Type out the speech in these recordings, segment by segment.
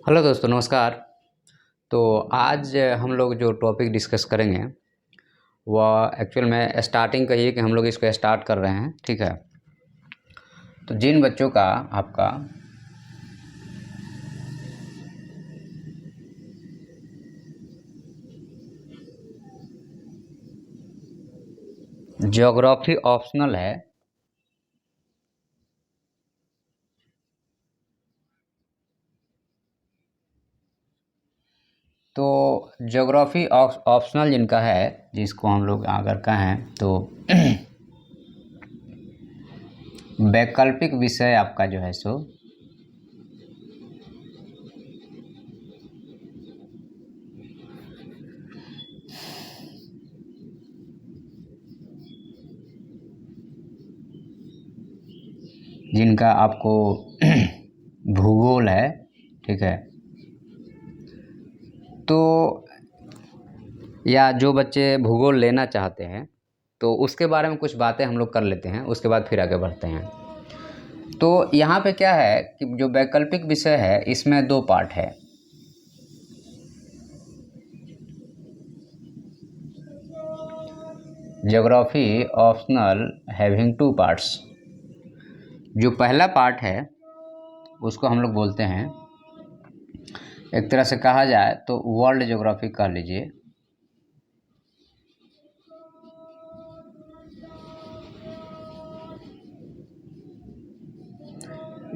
Hello दोस्तों, नमस्कार। तो आज हम लोग जो टॉपिक डिस्कस करेंगे वह एक्चुअल में स्टार्टिंग कहिए कि हम लोग इसको स्टार्ट कर रहे हैं, ठीक है। तो जिन बच्चों का आपका ज्योग्राफी ऑप्शनल है, तो ज्योग्राफी ऑप्शनल जिनका है, जिसको हम लोग अगर कहें तो वैकल्पिक विषय आपका जो है सो जिनका आपको भूगोल है, ठीक है। तो या जो बच्चे भूगोल लेना चाहते हैं तो उसके बारे में कुछ बातें हम लोग कर लेते हैं, उसके बाद फिर आगे बढ़ते हैं। तो यहाँ पे क्या है कि जो वैकल्पिक विषय है इसमें दो पार्ट है। Geography optional having two parts. जो पहला पार्ट है उसको हम लोग बोलते हैं, एक तरह से कहा जाए तो वर्ल्ड ज्योग्राफी कह लीजिए,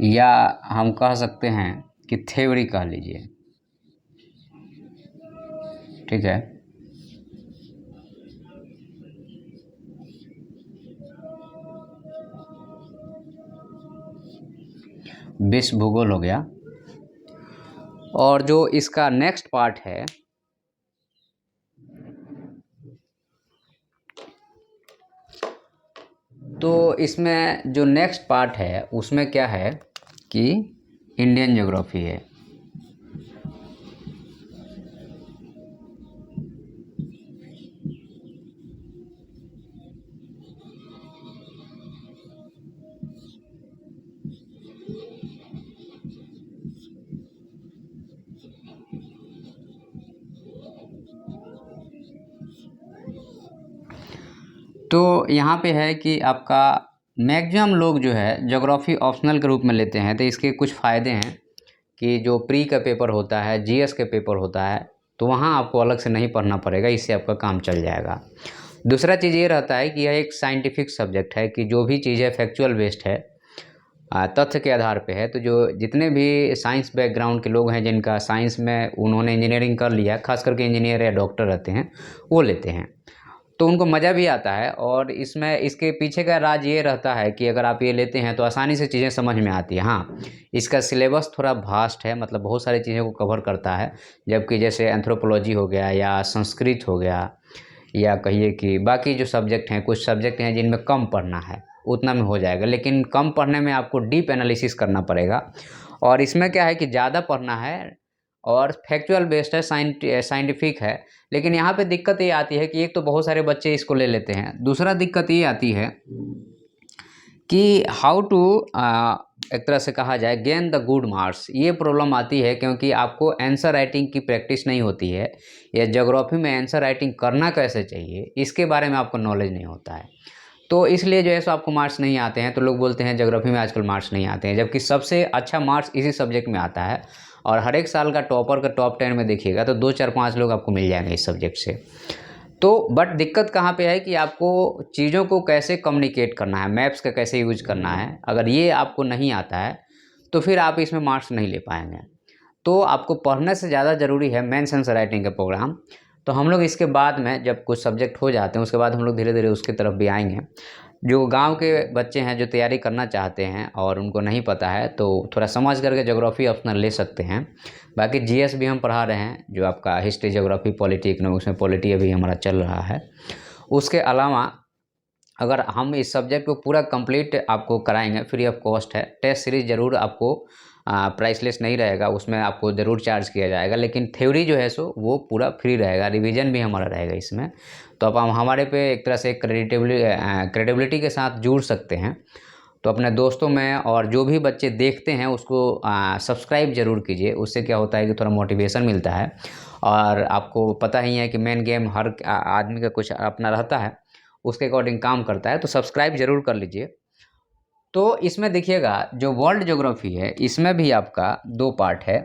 या हम कह सकते हैं कि थ्योरी कह लीजिए, ठीक है। विश्व भूगोल हो गया। और जो इसका नेक्स्ट पार्ट है तो इसमें जो नेक्स्ट पार्ट है उसमें क्या है कि इंडियन ज्योग्राफी है। तो यहाँ पे है कि आपका मैक्सिमम लोग जो है ज्योग्राफी ऑप्शनल के रूप में लेते हैं। तो इसके कुछ फ़ायदे हैं कि जो प्री का पेपर होता है, जीएस का पेपर होता है, तो वहाँ आपको अलग से नहीं पढ़ना पड़ेगा, इससे आपका काम चल जाएगा। दूसरा चीज़ ये रहता है कि यह एक साइंटिफिक सब्जेक्ट है कि जो भी चीज़ है फैक्चुअल बेस्ड है, तथ्य के आधार पे है। तो जो जितने भी साइंस बैकग्राउंड के लोग हैं, जिनका साइंस में उन्होंने इंजीनियरिंग कर लिया, खास करके इंजीनियर या डॉक्टर रहते हैं, वो लेते हैं, तो उनको मज़ा भी आता है। और इसमें इसके पीछे का राज ये रहता है कि अगर आप ये लेते हैं तो आसानी से चीज़ें समझ में आती है। हाँ, इसका सिलेबस थोड़ा वास्ट है, मतलब बहुत सारी चीज़ों को कवर करता है, जबकि जैसे एंथ्रोपोलॉजी हो गया या संस्कृत हो गया, या कहिए कि बाकी जो सब्जेक्ट हैं, कुछ सब्जेक्ट हैं जिनमें कम पढ़ना है, उतना में हो जाएगा। लेकिन कम पढ़ने में आपको डीप एनालिसिस करना पड़ेगा। और इसमें क्या है कि ज़्यादा पढ़ना है और फैक्चुअल बेस्ड है, साइंटिफिक है। लेकिन यहाँ पे दिक्कत ये आती है कि एक तो बहुत सारे बच्चे इसको ले लेते हैं, दूसरा दिक्कत ये आती है कि हाउ टू एक तरह से कहा जाए गेन द गुड मार्क्स। ये प्रॉब्लम आती है क्योंकि आपको आंसर राइटिंग की प्रैक्टिस नहीं होती है, या ज्योग्राफी में आंसर राइटिंग करना कैसे चाहिए इसके बारे में आपको नॉलेज नहीं होता है। तो इसलिए जो है सो आपको मार्क्स नहीं आते हैं। तो लोग बोलते हैं ज्योग्राफी में आजकल मार्क्स नहीं आते हैं, जबकि सबसे अच्छा मार्क्स इसी सब्जेक्ट में आता है। और हर एक साल का टॉपर का टॉप 10 में देखिएगा तो 2 4 5 लोग आपको मिल जाएंगे इस सब्जेक्ट से। तो बट दिक्कत कहाँ पे है कि आपको चीज़ों को कैसे कम्युनिकेट करना है, मैप्स का कैसे यूज करना है, अगर ये आपको नहीं आता है तो फिर आप इसमें मार्क्स नहीं ले पाएंगे। तो आपको पढ़ने से ज़्यादा ज़रूरी है मेंस आंसर राइटिंग का प्रोग्राम। तो हम लोग इसके बाद में जब कुछ सब्जेक्ट हो जाते हैं उसके बाद हम लोग धीरे धीरे उसकी तरफ भी आएंगे। जो गांव के बच्चे हैं जो तैयारी करना चाहते हैं और उनको नहीं पता है तो थोड़ा समझ करके ज्योग्राफी ऑप्शनल ले सकते हैं। बाकी जीएस भी हम पढ़ा रहे हैं, जो आपका हिस्ट्री, ज्योग्राफी, पॉलिटी, इकोनॉमिक्स में पॉलिटी अभी हमारा चल रहा है। उसके अलावा अगर हम इस सब्जेक्ट को पूरा कंप्लीट आपको कराएंगे, फ्री ऑफ कॉस्ट है। टेस्ट सीरीज ज़रूर आपको प्राइसलेस नहीं रहेगा, उसमें आपको ज़रूर चार्ज किया जाएगा, लेकिन थ्योरी जो है सो वो पूरा फ्री रहेगा, रिवीजन भी हमारा रहेगा इसमें। तो अब हम हमारे पे एक तरह से क्रेडिटेबिलिटी के साथ जुड़ सकते हैं। तो अपने दोस्तों में और जो भी बच्चे देखते हैं उसको सब्सक्राइब ज़रूर कीजिए। उससे क्या होता है कि थोड़ा मोटिवेशन मिलता है। और आपको पता ही है कि मेन गेम हर आदमी का कुछ अपना रहता है, उसके अकॉर्डिंग काम करता है, तो सब्सक्राइब ज़रूर कर लीजिए। तो इसमें देखिएगा जो वर्ल्ड ज्योग्राफी है इसमें भी आपका 2 पार्ट है।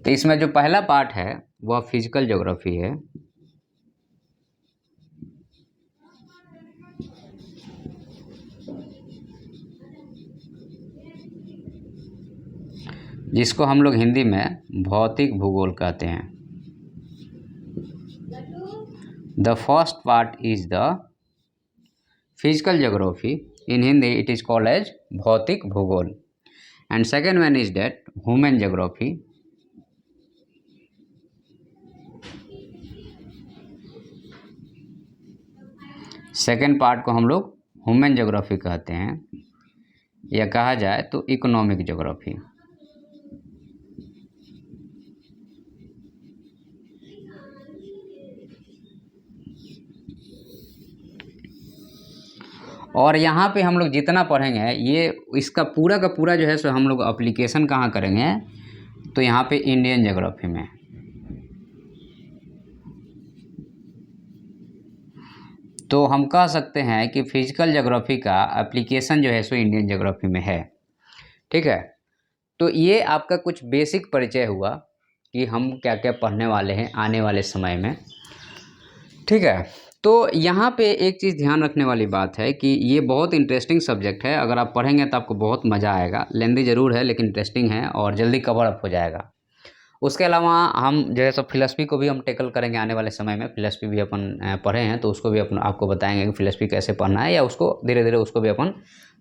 तो इसमें जो पहला पार्ट है वह फिजिकल ज्योग्राफी है। जिसको हम लोग हिंदी में भौतिक भूगोल कहते हैं। The first part is the physical geography, in Hindi it is called as भौतिक भूगोल, and second one is that human geography. Second part को हम लोग ह्यूमन ज्योग्राफी कहते हैं, या कहा जाए तो इकोनॉमिक ज्योग्राफी। और यहाँ पे हम लोग जितना पढ़ेंगे ये इसका पूरा का पूरा जो है सो हम लोग एप्लीकेशन कहाँ करेंगे, तो यहाँ पे इंडियन ज्योग्राफी में। तो हम कह सकते हैं कि फिजिकल ज्योग्राफी का एप्लीकेशन जो है सो इंडियन ज्योग्राफी में है। ठीक है, तो ये आपका कुछ बेसिक परिचय हुआ कि हम क्या क्या पढ़ने वाले हैं आने वाले समय में। ठीक है, तो यहाँ पे एक चीज़ ध्यान रखने वाली बात है कि ये बहुत इंटरेस्टिंग सब्जेक्ट है। अगर आप पढ़ेंगे तो आपको बहुत मज़ा आएगा। लेंदी ज़रूर है लेकिन इंटरेस्टिंग है और जल्दी कवर अप हो जाएगा। उसके अलावा हम जो है सो फिलॉसफी को भी हम टैकल करेंगे आने वाले समय में। फिलॉसफी भी अपन पढ़े हैं तो उसको भी अपन आपको बताएंगे कि फिलॉसफी कैसे पढ़ना है, या उसको धीरे धीरे उसको भी अपन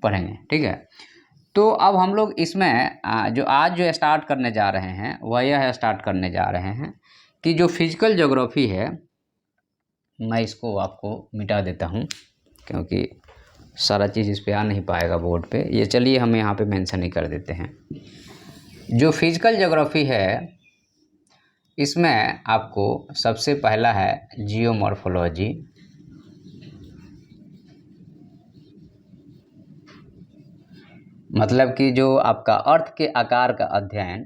पढ़ेंगे। ठीक है, तो अब हम लोग इसमें जो आज जो स्टार्ट करने जा रहे हैं वह यह स्टार्ट करने जा रहे हैं कि जो फिजिकल ज्योग्राफी है, मैं इसको आपको मिटा देता हूँ क्योंकि सारा चीज़ इस पे आ नहीं पाएगा बोर्ड पे। ये चलिए हम यहाँ पे मेंशन ही कर देते हैं। जो फिजिकल ज्योग्राफी है इसमें आपको सबसे पहला है जियोमॉर्फोलॉजी। मतलब कि जो आपका अर्थ के आकार का अध्ययन।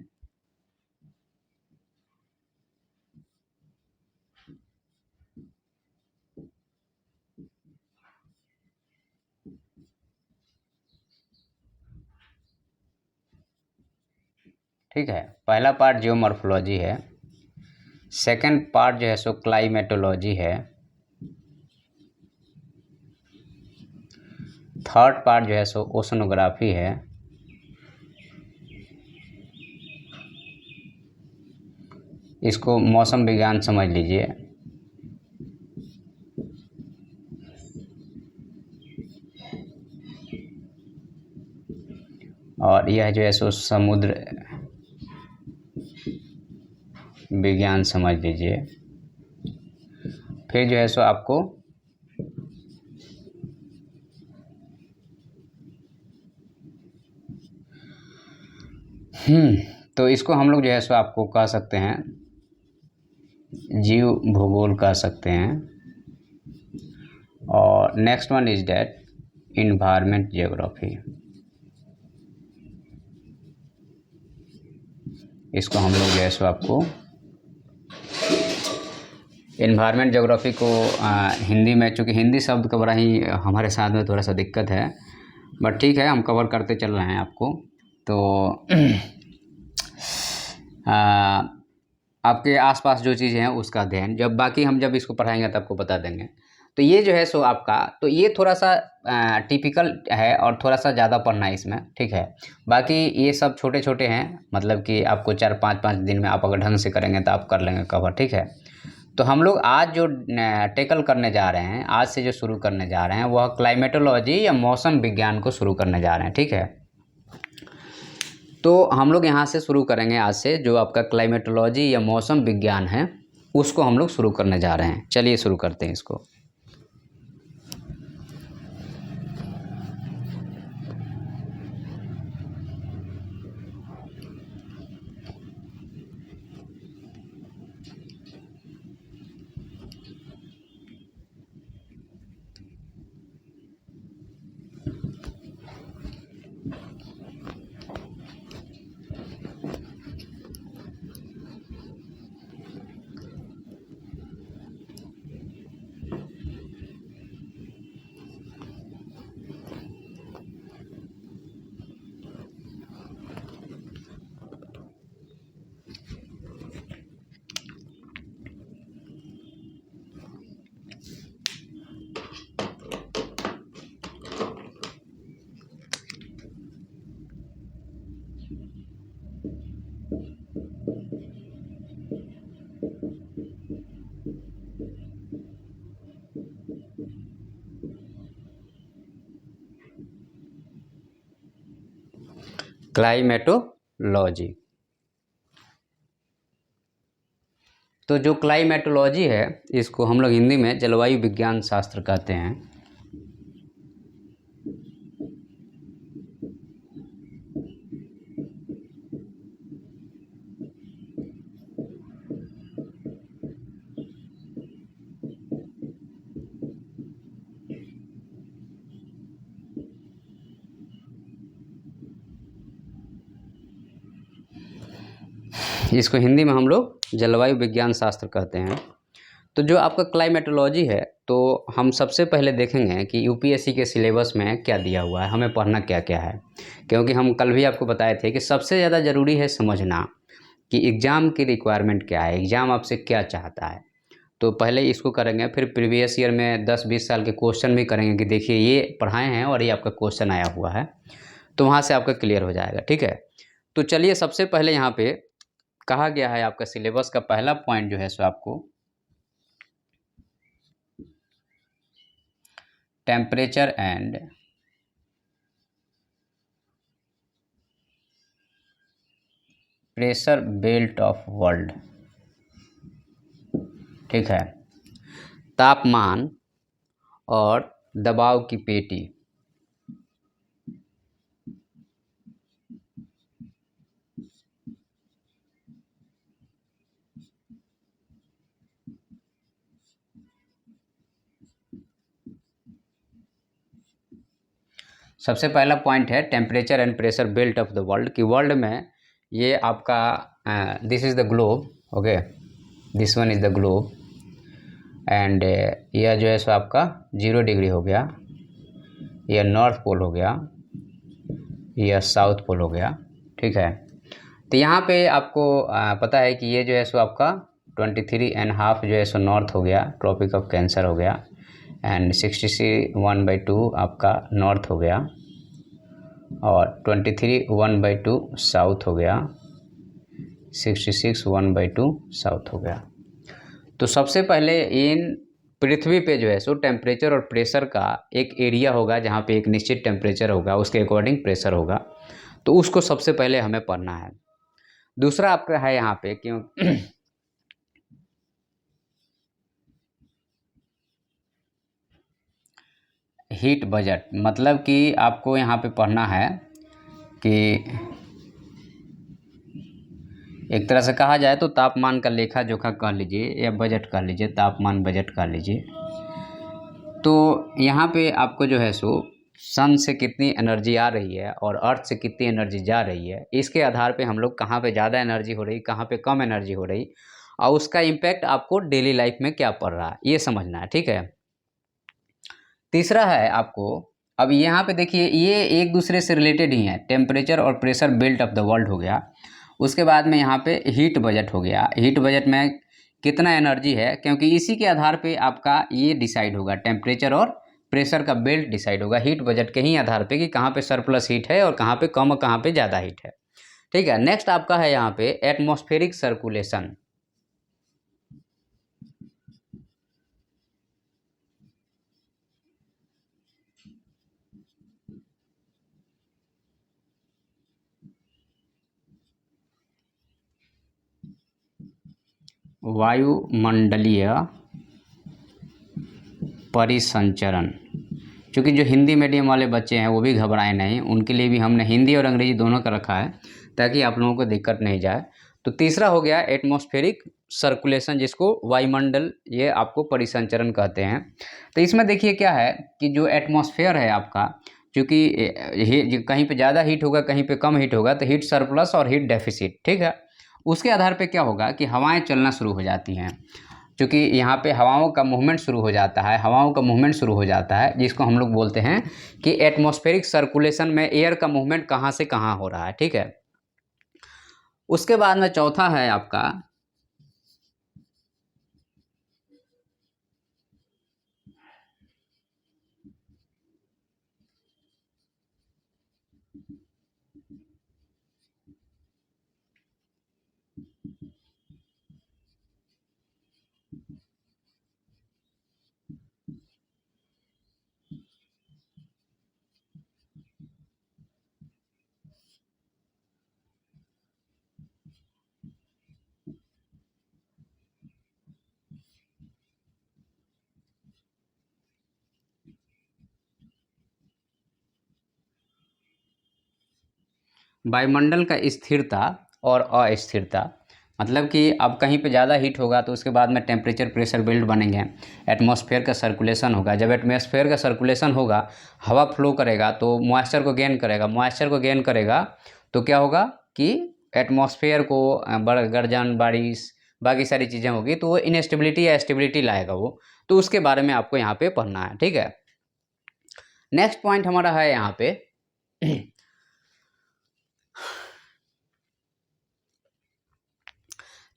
ठीक है, पहला पार्ट जियोमॉर्फोलॉजी है। सेकंड पार्ट जो है सो क्लाइमेटोलॉजी है। थर्ड पार्ट जो है सो ओशनोग्राफी है। इसको मौसम विज्ञान समझ लीजिए। और यह जो है सो समुद्र विज्ञान समझ लीजिए। फिर जो है सो आपको तो इसको हम लोग जो है सो आपको कह सकते हैं जीव भूगोल कह सकते हैं। और next one is that environment geography. इसको हम लोग जो है सो आपको इन्वायरमेंट ज्योग्राफी को हिंदी में, चूँकि हिंदी शब्द का बड़ा ही हमारे साथ में थोड़ा सा दिक्कत है, बट ठीक है हम कवर करते चल रहे हैं आपको। तो आपके आसपास जो चीज़ें हैं उसका अध्ययन, जब बाकी हम जब इसको पढ़ाएंगे तब आपको बता देंगे। तो ये जो है सो आपका, तो ये थोड़ा सा टिपिकल है और थोड़ा सा ज़्यादा पढ़ना है इसमें। ठीक है, बाकी ये सब छोटे छोटे हैं, मतलब कि आपको 4-5 दिन में आप अगर ढंग से करेंगे तो आप कर लेंगे कवर। ठीक है, तो हम लोग आज जो टैकल करने जा रहे हैं, आज से जो शुरू करने जा रहे हैं वह क्लाइमेटोलॉजी या मौसम विज्ञान को शुरू करने जा रहे हैं। ठीक है, तो हम लोग यहाँ से शुरू करेंगे। आज से जो आपका क्लाइमेटोलॉजी या मौसम विज्ञान है उसको हम लोग शुरू करने जा रहे हैं। चलिए शुरू करते हैं इसको। क्लाइमेटोलॉजी। तो जो क्लाइमेटोलॉजी है इसको हम लोग हिंदी में जलवायु विज्ञान शास्त्र कहते हैं। इसको हिंदी में हम लोग जलवायु विज्ञान शास्त्र कहते हैं। तो जो आपका क्लाइमेटोलॉजी है, तो हम सबसे पहले देखेंगे कि यूपीएससी के सिलेबस में क्या दिया हुआ है, हमें पढ़ना क्या क्या है। क्योंकि हम कल भी आपको बताए थे कि सबसे ज़्यादा ज़रूरी है समझना कि एग्ज़ाम की रिक्वायरमेंट क्या है, एग्ज़ाम आपसे क्या चाहता है। तो पहले इसको करेंगे, फिर प्रीवियस ईयर में 10-20 साल के क्वेश्चन भी करेंगे कि देखिए ये पढ़ाए हैं और ये आपका क्वेश्चन आया हुआ है, तो वहाँ से आपका क्लियर हो जाएगा। ठीक है, तो चलिए सबसे पहले यहाँ पे कहा गया है आपका सिलेबस का पहला पॉइंट जो है सो आपको temperature and pressure belt of world. ठीक है, तापमान और दबाव की पेटी। सबसे पहला पॉइंट है temperature and pressure belt of the world, कि वर्ल्ड में ये आपका this is the globe, okay, this one is the globe, and यह जो है सो आपका 0 डिग्री हो गया, यह नॉर्थ पोल हो गया, यह साउथ पोल हो गया। ठीक है, तो यहाँ पे आपको पता है कि ये जो है सो आपका 23.5 जो है सो नॉर्थ हो गया, ट्रॉपिक ऑफ कैंसर हो गया, एंड 61/2 आपका नॉर्थ हो गया, और 23 1/2 साउथ हो गया, 66 1/2 साउथ हो गया। तो सबसे पहले इन पृथ्वी पे जो है सो टेम्परेचर और प्रेशर का एक एरिया होगा, जहाँ पे एक निश्चित टेम्परेचर होगा, उसके अकॉर्डिंग प्रेशर होगा, तो उसको सबसे पहले हमें पढ़ना है। दूसरा आपका है यहाँ पे क्यों हीट बजट, मतलब कि आपको यहाँ पे पढ़ना है कि एक तरह से कहा जाए तो तापमान का लेखा जोखा कह लीजिए या बजट कह लीजिए, तापमान बजट कह लीजिए। तो यहाँ पे आपको जो है सो सन से कितनी एनर्जी आ रही है और अर्थ से कितनी एनर्जी जा रही है, इसके आधार पे हम लोग कहाँ पे ज़्यादा एनर्जी हो रही, कहाँ पे कम एनर्जी हो रही, और उसका इम्पैक्ट आपको डेली लाइफ में क्या पड़ रहा है, ये समझना है। ठीक है, तीसरा है आपको, अब यहाँ पे देखिए ये एक दूसरे से रिलेटेड ही है, टेम्परेचर और pressure belt of the world हो गया। उसके बाद में यहाँ पे हीट बजट हो गया, हीट बजट में कितना एनर्जी है, क्योंकि इसी के आधार पे आपका ये डिसाइड होगा, टेम्परेचर और प्रेशर का बेल्ट डिसाइड होगा हीट बजट के ही आधार पे कि कहाँ पे सरप्लस हीट है और कहाँ पे कम और कहाँ पे ज़्यादा हीट है। ठीक है, नेक्स्ट आपका है यहाँ पे एटमॉस्फेरिक सर्कुलेशन। वायुमंडलीय परिसंचरण। क्योंकि जो हिंदी मीडियम वाले बच्चे हैं वो भी घबराए नहीं, उनके लिए भी हमने हिंदी और अंग्रेजी दोनों का रखा है ताकि आप लोगों को दिक्कत नहीं जाए। तो तीसरा हो गया एटमॉस्फेरिक सर्कुलेशन, जिसको वायुमंडल ये आपको परिसंचरण कहते हैं। तो इसमें देखिए क्या है कि जो एटमॉस्फेयर है आपका, क्योंकि कहीं पे ज़्यादा हीट होगा कहीं पे कम हीट होगा, तो हीट सरप्लस और हीट डेफिसिट। ठीक है, उसके आधार पे क्या होगा कि हवाएं चलना शुरू हो जाती हैं, क्योंकि यहाँ पे हवाओं का मूवमेंट शुरू हो जाता है, हवाओं का मूवमेंट शुरू हो जाता है, जिसको हम लोग बोलते हैं कि एटमॉस्फेरिक सर्कुलेशन में एयर का मूवमेंट कहाँ से कहाँ हो रहा है। ठीक है, उसके बाद में चौथा है आपका वायुमंडल का स्थिरता और अस्थिरता, मतलब कि अब कहीं पे ज़्यादा हीट होगा तो उसके बाद में टेम्परेचर प्रेशर बेल्ट बनेंगे, एटमॉस्फेयर का सर्कुलेशन होगा। जब एटमॉस्फेयर का सर्कुलेशन होगा, हवा फ्लो करेगा तो मॉइस्चर को गेन करेगा, मॉइस्चर को गेन करेगा तो क्या होगा कि एटमॉस्फेयर को गर्जन, बारिश, बाकी सारी चीज़ें होगी तो वो इनस्टेबिलिटी या स्टेबिलिटी लाएगा वो। तो उसके बारे में आपको यहाँ पे पढ़ना है, ठीक है। नेक्स्ट पॉइंट हमारा है यहाँ पे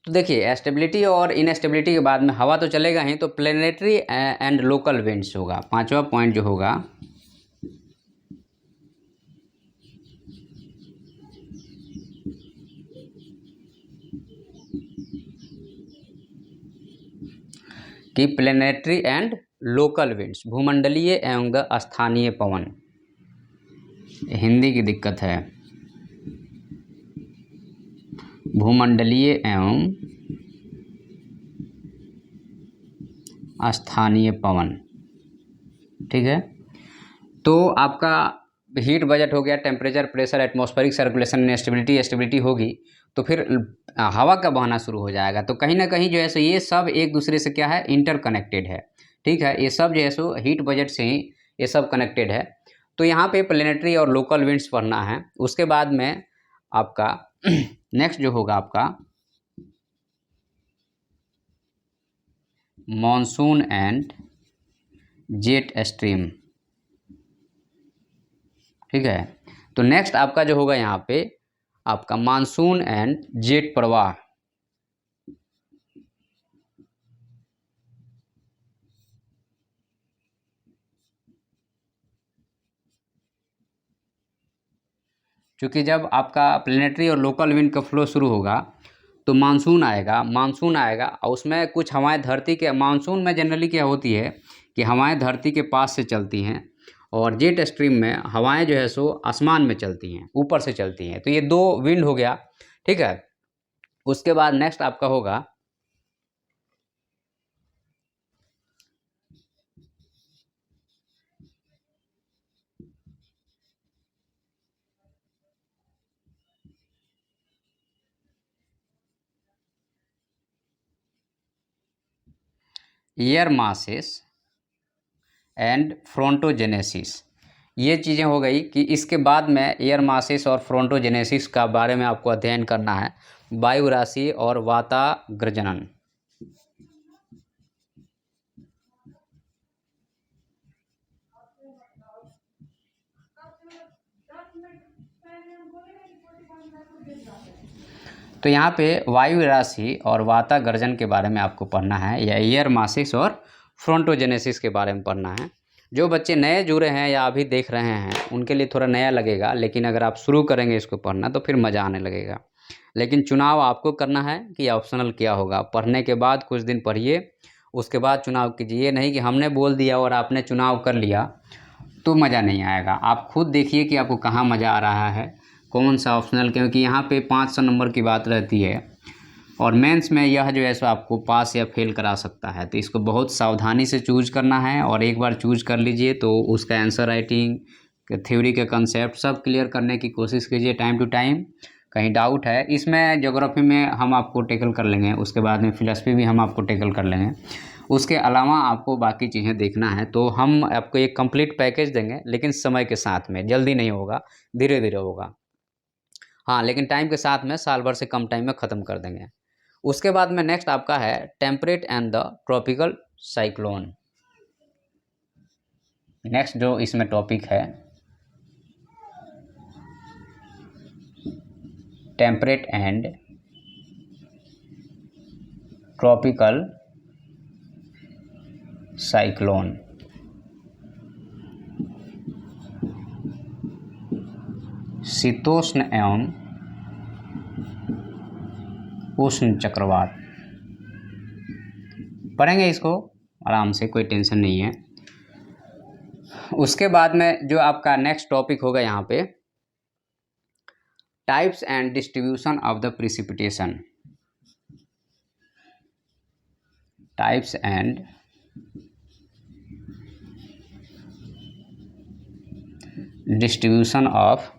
तो देखिए स्टेबिलिटी और इनस्टेबिलिटी के बाद में हवा तो चलेगा ही, तो प्लेनेटरी एंड लोकल विंड्स होगा पांचवा पॉइंट जो होगा। कि प्लेनेटरी एंड लोकल विंड्स, भूमंडलीय एवं स्थानीय पवन, हिंदी की दिक्कत है, भूमंडलीय एवं स्थानीय पवन, ठीक है। तो आपका हीट बजट हो गया, temperature, pressure, atmospheric circulation, stability, stability होगी तो फिर हवा का बहना शुरू हो जाएगा। तो कहीं ना कहीं जो है सो ये सब एक दूसरे से क्या है, इंटरकनेक्टेड है, ठीक है। ये सब जो है सो हीट बजट से ही ये सब कनेक्टेड है। तो यहाँ पे प्लेनेटरी और लोकल विंड्स पढ़ना है। उसके बाद में आपका नेक्स्ट जो होगा आपका मॉनसून एंड जेट स्ट्रीम, ठीक है। तो नेक्स्ट आपका जो होगा यहाँ पे आपका मानसून एंड जेट प्रवाह, क्योंकि जब आपका प्लेनेटरी और लोकल विंड का फ्लो शुरू होगा तो मानसून आएगा, मानसून आएगा और उसमें कुछ हवाएं धरती के, मानसून में जनरली क्या होती है कि हवाएं धरती के पास से चलती हैं और जेट स्ट्रीम में हवाएं जो है सो आसमान में चलती हैं, ऊपर से चलती हैं। तो ये दो विंड हो गया, ठीक है। उसके बाद नेक्स्ट आपका होगा एयर मासेस एंड फ्रोंटोजेनेसिस। ये चीज़ें हो गई कि इसके बाद में एयर मासेस और फ्रोंटोजेनेसिस का बारे में आपको अध्ययन करना है, वायु राशि और वाताग्रजनन। तो यहाँ पे वायु राशि और वातागर्जन के बारे में आपको पढ़ना है, या एयर मासिस और फ्रोंटोजेनेसिस के बारे में पढ़ना है। जो बच्चे नए जुड़े हैं या अभी देख रहे हैं उनके लिए थोड़ा नया लगेगा, लेकिन अगर आप शुरू करेंगे इसको पढ़ना तो फिर मज़ा आने लगेगा। लेकिन चुनाव आपको करना है कि ऑप्शनल क्या होगा। पढ़ने के बाद कुछ दिन पढ़िए, उसके बाद चुनाव कीजिए। ये नहीं कि हमने बोल दिया और आपने चुनाव कर लिया तो मज़ा नहीं आएगा। आप खुद देखिए कि आपको कहाँ मज़ा आ रहा है, कौन सा ऑप्शनल, क्योंकि यहाँ पे 500 नंबर की बात रहती है और मेंस में यह जो है सो आपको पास या फेल करा सकता है। तो इसको बहुत सावधानी से चूज करना है और एक बार चूज कर लीजिए तो उसका आंसर राइटिंग, थ्योरी के कंसेप्ट सब क्लियर करने की कोशिश कीजिए टाइम टू टाइम। कहीं डाउट है इसमें, ज्योग्राफी में हम आपको टेकल कर लेंगे, उसके बाद में फिलॉसफी भी हम आपको टेकल कर लेंगे। उसके अलावा आपको बाकी चीज़ें देखना है तो हम आपको एक कंप्लीट पैकेज देंगे, लेकिन समय के साथ में, जल्दी नहीं होगा, धीरे धीरे होगा। हाँ, लेकिन टाइम के साथ में साल भर से कम टाइम में ख़त्म कर देंगे। उसके बाद में नेक्स्ट आपका है temperate and the tropical cyclone. Next जो इसमें टॉपिक है टेम्परेट एंड ट्रॉपिकल साइक्लोन। शीतोष्ण एवं उष्ण चक्रवात। पढ़ेंगे इसको आराम से, कोई टेंशन नहीं है। उसके बाद में जो आपका नेक्स्ट टॉपिक होगा यहाँ पे types and distribution of the precipitation. Types and distribution of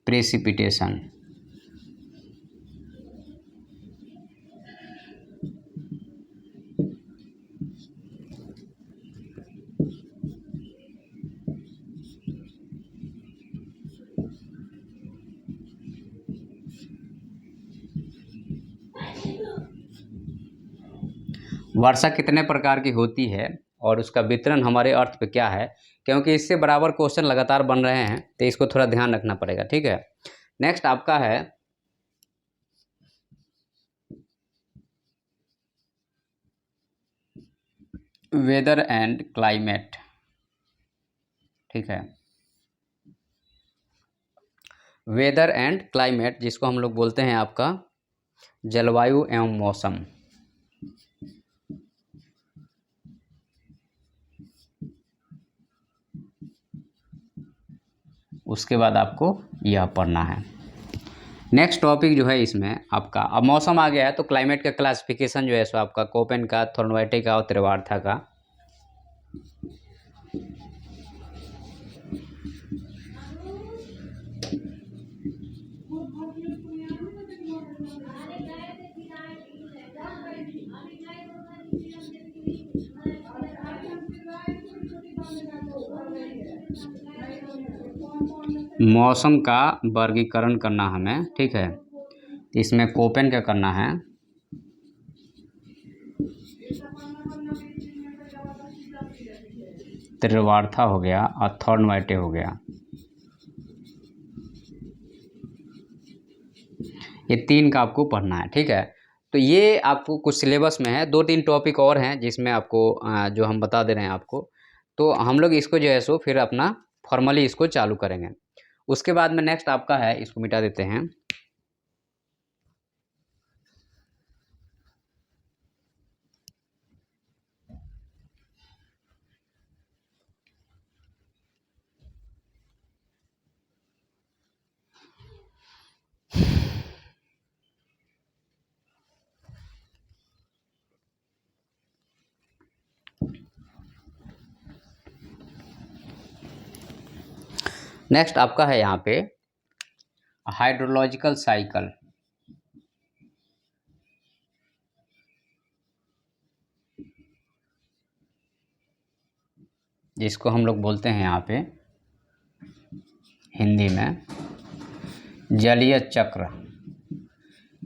precipitation. वर्षा कितने प्रकार की होती है और उसका वितरण हमारे अर्थ पे क्या है, क्योंकि इससे बराबर क्वेश्चन लगातार बन रहे हैं तो इसको थोड़ा ध्यान रखना पड़ेगा। ठीक है, नेक्स्ट आपका है वेदर एंड क्लाइमेट। ठीक है, वेदर एंड क्लाइमेट जिसको हम लोग बोलते हैं आपका जलवायु एवं मौसम। उसके बाद आपको यह पढ़ना है। नेक्स्ट टॉपिक जो है इसमें आपका, अब मौसम आ गया है तो क्लाइमेट का क्लासिफिकेशन जो है सो आपका कोपेन का, थॉर्नवाइटे का और त्रिवार्था का। मौसम का वर्गीकरण करना हमें। ठीक है, इसमें कोपेन का करना है, त्रिवार्था हो गया और थॉर्नवाइटे हो गया। ये तीन का आपको पढ़ना है। ठीक है, तो ये आपको कुछ सिलेबस में है, 2-3 टॉपिक और हैं जिसमें आपको जो हम बता दे रहे हैं आपको, तो हम लोग इसको जो है सो फिर अपना फॉर्मली इसको चालू करेंगे। उसके बाद में नेक्स्ट आपका है, इसको मिटा देते हैं, नेक्स्ट आपका है यहाँ पे हाइड्रोलॉजिकल साइकिल। जिसको हम लोग बोलते हैं यहाँ पे हिंदी में जलीय चक्र।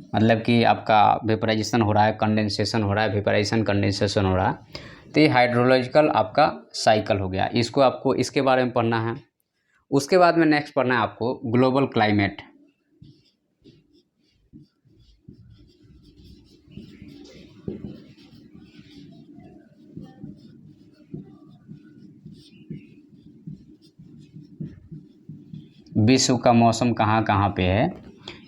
मतलब कि आपका वेपराइजेशन हो रहा है, कंडेंसेशन हो रहा है, वेपराइजेशन कंडेंसेशन हो रहा है, तो ये हाइड्रोलॉजिकल आपका साइकिल हो गया। इसको आपको इसके बारे में पढ़ना है। उसके बाद में नेक्स्ट पढ़ना है आपको ग्लोबल क्लाइमेट। विश्व का मौसम कहाँ कहाँ पे है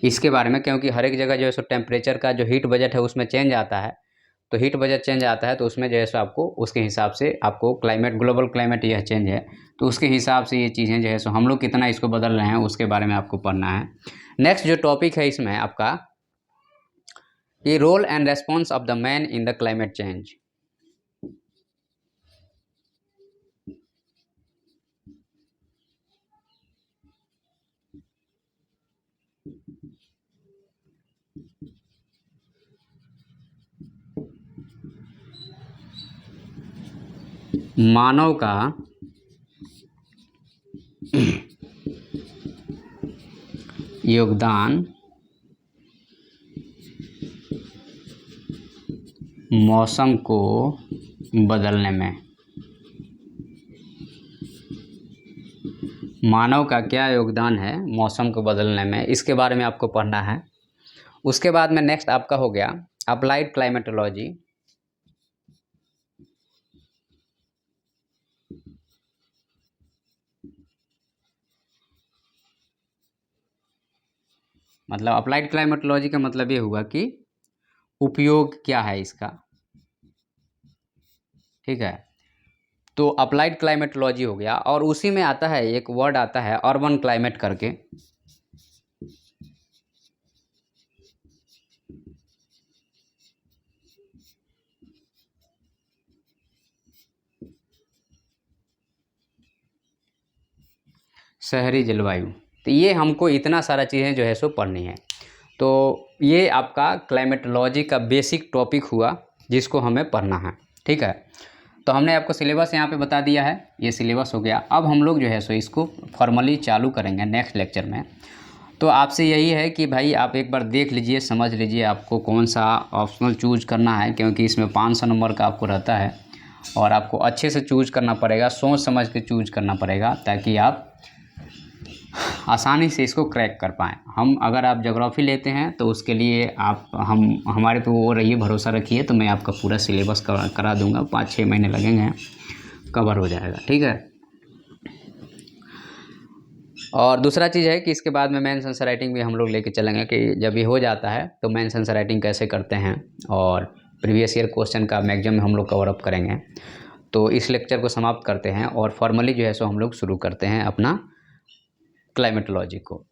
इसके बारे में, क्योंकि हर एक जगह जो है सो टेम्परेचर का जो हीट बजट है उसमें चेंज आता है, तो हीट बजट चेंज आता है तो उसमें जो है सो आपको उसके हिसाब से आपको क्लाइमेट, ग्लोबल क्लाइमेट यह चेंज है तो उसके हिसाब से ये चीज़ें जो है सो हम लोग कितना इसको बदल रहे हैं उसके बारे में आपको पढ़ना है। नेक्स्ट जो टॉपिक है इसमें आपका ये role and response of the man in the climate change. मानव का योगदान मौसम को बदलने में, मानव का क्या योगदान है मौसम को बदलने में, इसके बारे में आपको पढ़ना है। उसके बाद में नेक्स्ट आपका हो गया अप्लाइड क्लाइमेटोलॉजी। मतलब अप्लाइड क्लाइमेटोलॉजी का मतलब ये हुआ कि उपयोग क्या है इसका। ठीक है, तो अप्लाइड क्लाइमेटोलॉजी हो गया और उसी में आता है एक वर्ड आता है अर्बन क्लाइमेट करके। शहरी जलवायु। तो ये हमको इतना सारा चीज़ें जो है सो पढ़नी है। तो ये आपका क्लाइमेटोलॉजी का बेसिक टॉपिक हुआ जिसको हमें पढ़ना है, ठीक है। तो हमने आपको सिलेबस यहाँ पे बता दिया है, ये सिलेबस हो गया। अब हम लोग जो है सो इसको फॉर्मली चालू करेंगे नेक्स्ट लेक्चर में। तो आपसे यही है कि भाई आप एक बार देख लीजिए, समझ लीजिए आपको कौन सा ऑप्शनल चूज करना है, क्योंकि इसमें 500 नंबर का आपको रहता है और आपको अच्छे से चूज करना पड़ेगा, सोच समझ के चूज करना पड़ेगा ताकि आप आसानी से इसको क्रैक कर पाएँ। हम अगर आप ज्योग्राफी लेते हैं तो उसके लिए आप हमारे पे वो रहिए, भरोसा रखिए, तो मैं आपका पूरा सिलेबस करा दूँगा। 5-6 महीने लगेंगे, कवर हो जाएगा, ठीक है। और दूसरा चीज़ है कि इसके बाद में मेंस आंसर राइटिंग भी हम लोग लेके चलेंगे कि जब ये हो जाता है तो मेंस आंसर राइटिंग कैसे करते हैं और प्रीवियस ईयर क्वेश्चन का मैक्सिमम हम लोग कवर अप करेंगे। तो इस लेक्चर को समाप्त करते हैं और फॉर्मली जो है सो हम लोग शुरू करते हैं अपना क्लाइमेटोलॉजी को।